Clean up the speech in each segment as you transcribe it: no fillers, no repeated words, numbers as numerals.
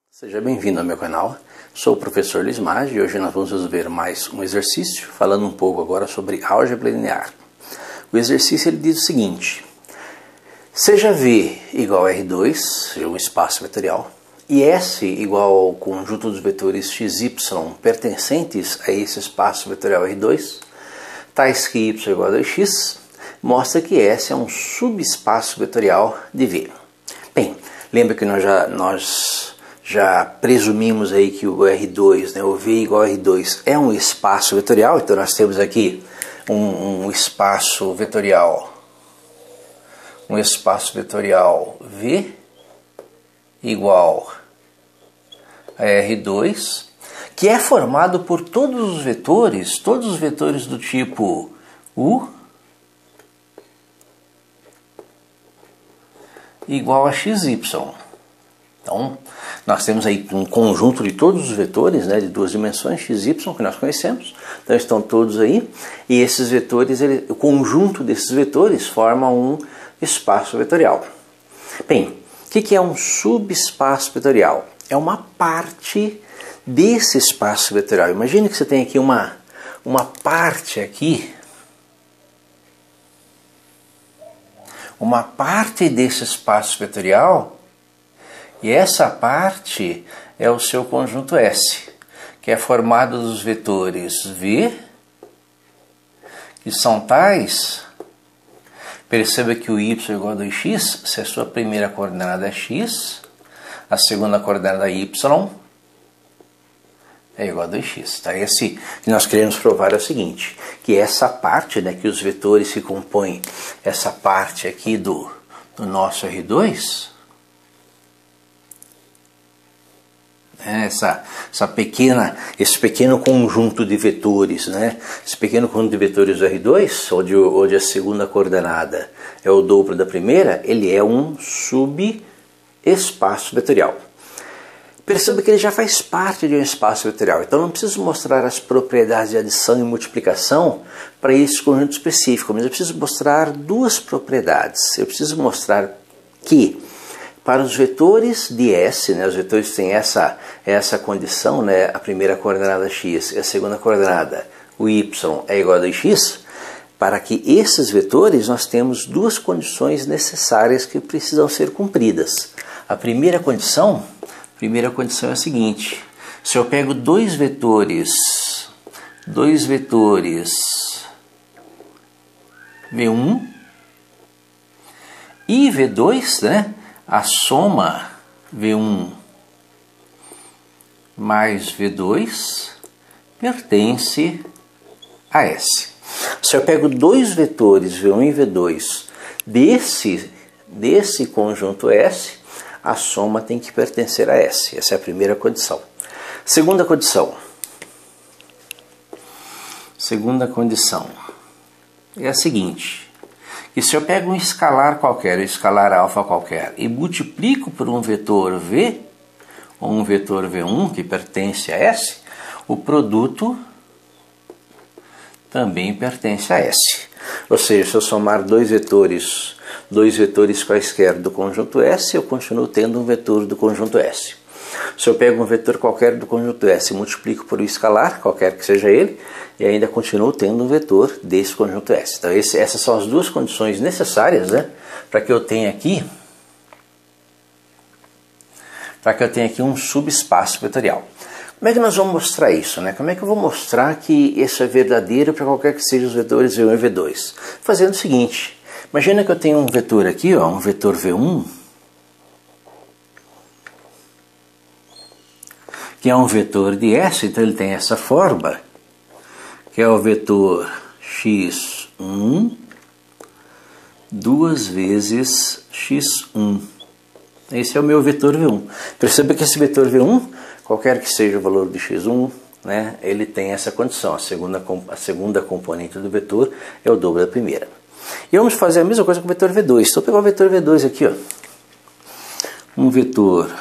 Seja bem-vindo ao meu canal, sou o professor Luiz Maggi e hoje nós vamos resolver mais um exercício, falando um pouco agora sobre álgebra linear. O exercício ele diz o seguinte: seja V igual a R2, um espaço vetorial, e S igual ao conjunto dos vetores x, y pertencentes a esse espaço vetorial R2, tais que y igual a 2x, mostra que S é um subespaço vetorial de V. Bem, lembra que nós já presumimos aí que o R2, o V igual a R2 é um espaço vetorial, então nós temos aqui um espaço vetorial V igual a R2, que é formado por todos os vetores do tipo U igual a XY. Então, nós temos aí um conjunto de todos os vetores, de duas dimensões, x, y, que nós conhecemos. Então, estão todos aí. E esses vetores, o conjunto desses vetores forma um espaço vetorial. Bem, o que é um subespaço vetorial? É uma parte desse espaço vetorial. Imagine que você tem aqui uma parte aqui, uma parte desse espaço vetorial, e essa parte é o seu conjunto S, que é formado dos vetores V, que são tais, perceba que o y é igual a 2x, se a sua primeira coordenada é x, a segunda coordenada é y, é igual a 2x. Tá? Esse que nós queremos provar é o seguinte, que essa parte, que os vetores que compõem essa parte aqui do nosso R2, esse pequeno conjunto de vetores, esse pequeno conjunto de vetores do R2, onde a segunda coordenada é o dobro da primeira, ele é um subespaço vetorial. Perceba que ele já faz parte de um espaço vetorial, então não preciso mostrar as propriedades de adição e multiplicação para esse conjunto específico, mas eu preciso mostrar duas propriedades. Eu preciso mostrar que para os vetores de S, os vetores têm essa condição, a primeira coordenada x e a segunda coordenada, o y, é igual a 2x, para que esses vetores nós temos duas condições necessárias que precisam ser cumpridas. A primeira condição é a seguinte: se eu pego dois vetores V1 e V2, a soma V1 mais V2 pertence a S. Se eu pego dois vetores V1 e V2 desse conjunto S, a soma tem que pertencer a S. Essa é a primeira condição. Segunda condição é a seguinte: que se eu pego um escalar qualquer, um escalar alfa qualquer, e multiplico por um vetor V, ou um vetor V1 que pertence a S, o produto também pertence a S. Ou seja, se eu somar dois vetores quaisquer do conjunto S, eu continuo tendo um vetor do conjunto S. Se eu pego um vetor qualquer do conjunto S e multiplico por um escalar, qualquer que seja ele, e ainda continuo tendo um vetor desse conjunto S. Então essas são as duas condições necessárias para que eu tenha aqui um subespaço vetorial. Como é que nós vamos mostrar isso? Como é que eu vou mostrar que isso é verdadeiro para qualquer que seja os vetores V1 e V2? Fazendo o seguinte: imagina que eu tenho um vetor aqui, um vetor V1, que é um vetor de S, então ele tem essa forma, que é o vetor x1 duas vezes x1. Esse é o meu vetor V1. Perceba que esse vetor V1, qualquer que seja o valor de x1, ele tem essa condição. A segunda componente do vetor é o dobro da primeira. E vamos fazer a mesma coisa com o vetor V2. Então, eu vou pegar o vetor V2 aqui, um vetor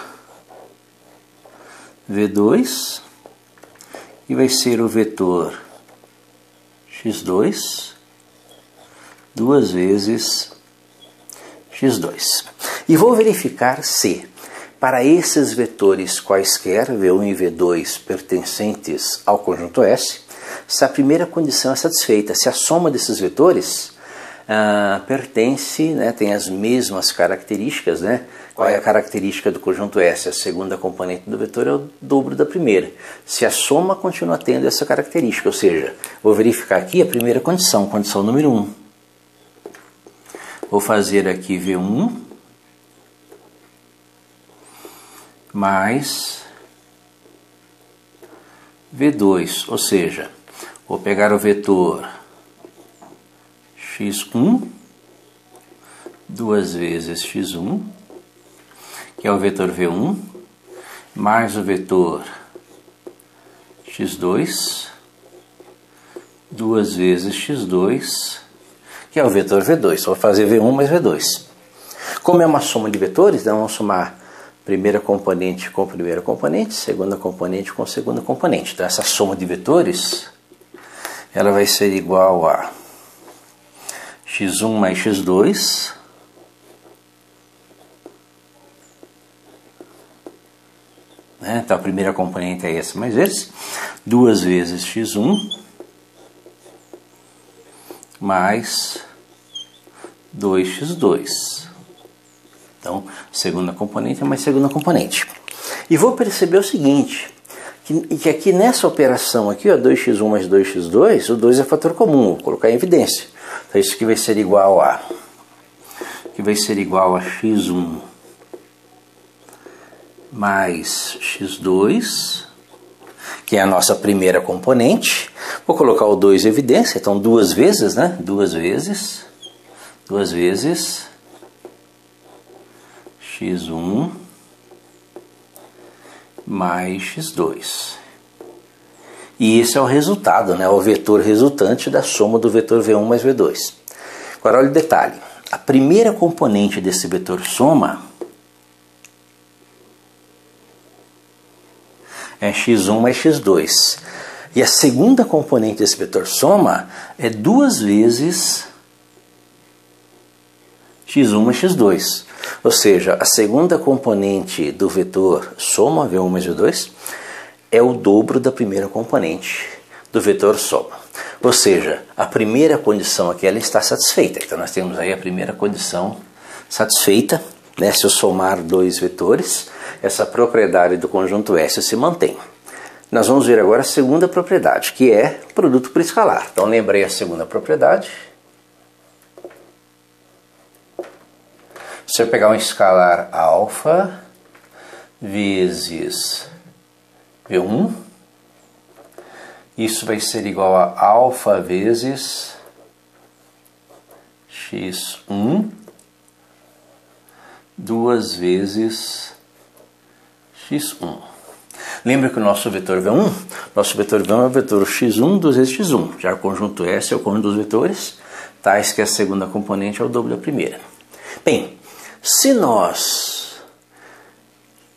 V2, e vai ser o vetor x2 2 vezes x2. E vou verificar se, para esses vetores quaisquer, V1 e V2 pertencentes ao conjunto S, se a primeira condição é satisfeita, se a soma desses vetores pertence, né, tem as mesmas características, né? Qual é a característica do conjunto S? A segunda componente do vetor é o dobro da primeira. Se a soma continua tendo essa característica, ou seja, vou verificar aqui a primeira condição, condição número 1. Vou fazer aqui V1 mais V2, ou seja, vou pegar o vetor x1, 2 vezes x1, que é o vetor V1, mais o vetor x2, 2 vezes x2, que é o vetor V2. Vou fazer V1 mais V2. Como é uma soma de vetores, então vamos somar primeira componente com primeira componente, segunda componente com segunda componente. Então essa soma de vetores, ela vai ser igual a x1 mais x2 né? Então a primeira componente é essa mais esse, 2 vezes x1 mais 2x2. Então, segunda componente é mais segunda componente. E vou perceber o seguinte, que aqui nessa operação aqui, ó, 2x1 mais 2x2, o 2 é fator comum, vou colocar em evidência. Então isso aqui vai ser igual a x1 mais x2, que é a nossa primeira componente. Vou colocar o 2 em evidência, então 2 vezes, né? 2 vezes x1 mais x2. E esse é o resultado, né? O vetor resultante da soma do vetor V1 mais V2. Agora olha o detalhe. A primeira componente desse vetor soma é x1 mais x2. E a segunda componente desse vetor soma é 2 vezes x1 mais x2. Ou seja, a segunda componente do vetor soma, V1 mais V2, é o dobro da primeira componente do vetor soma. Ou seja, a primeira condição aqui ela está satisfeita. Então nós temos aí a primeira condição satisfeita, né? Se eu somar dois vetores, essa propriedade do conjunto S se mantém. Nós vamos ver agora a segunda propriedade, que é produto por escalar. Então lembrei a segunda propriedade. Se eu pegar um escalar alfa vezes V1, isso vai ser igual a alfa vezes x1, 2 vezes x1. Lembra que o nosso vetor V1 é o vetor x1, 2 vezes x1. Já o conjunto S é o conjunto dos vetores, tais que a segunda componente é o dobro da primeira. Bem, se nós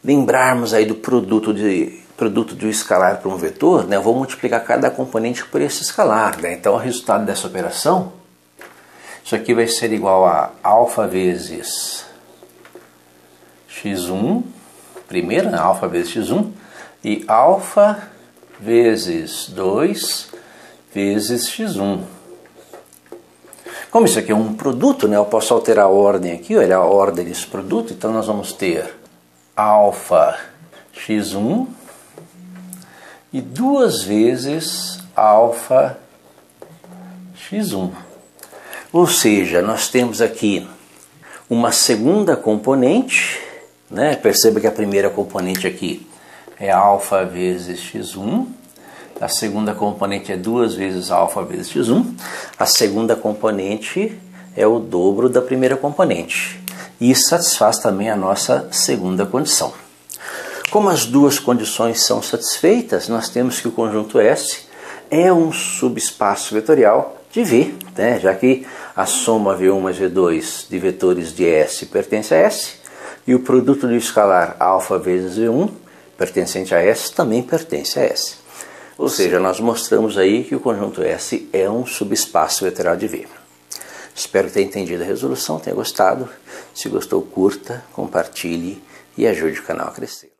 lembrarmos aí do produto de um escalar para um vetor, né, eu vou multiplicar cada componente por esse escalar. Né? Então o resultado dessa operação, isso aqui vai ser igual a alfa vezes x1, primeiro, né, alfa vezes x1, e alfa vezes 2 vezes x1. Como isso aqui é um produto, né, eu posso alterar a ordem aqui, olha a ordem desse produto, então nós vamos ter alfa x1 e 2 vezes alfa x1. Ou seja, nós temos aqui uma segunda componente, né? Perceba que a primeira componente aqui é alfa vezes x1, a segunda componente é 2 vezes alfa vezes x1, a segunda componente é o dobro da primeira componente. E isso satisfaz também a nossa segunda condição. Como as duas condições são satisfeitas, nós temos que o conjunto S é um subespaço vetorial de V, né? Já que a soma V1 mais V2 de vetores de S pertence a S, e o produto do escalar alfa vezes V1 pertencente a S também pertence a S. Ou seja, nós mostramos aí que o conjunto S é um subespaço vetorial de V. Espero que tenha entendido a resolução, tenha gostado. Se gostou, curta, compartilhe e ajude o canal a crescer.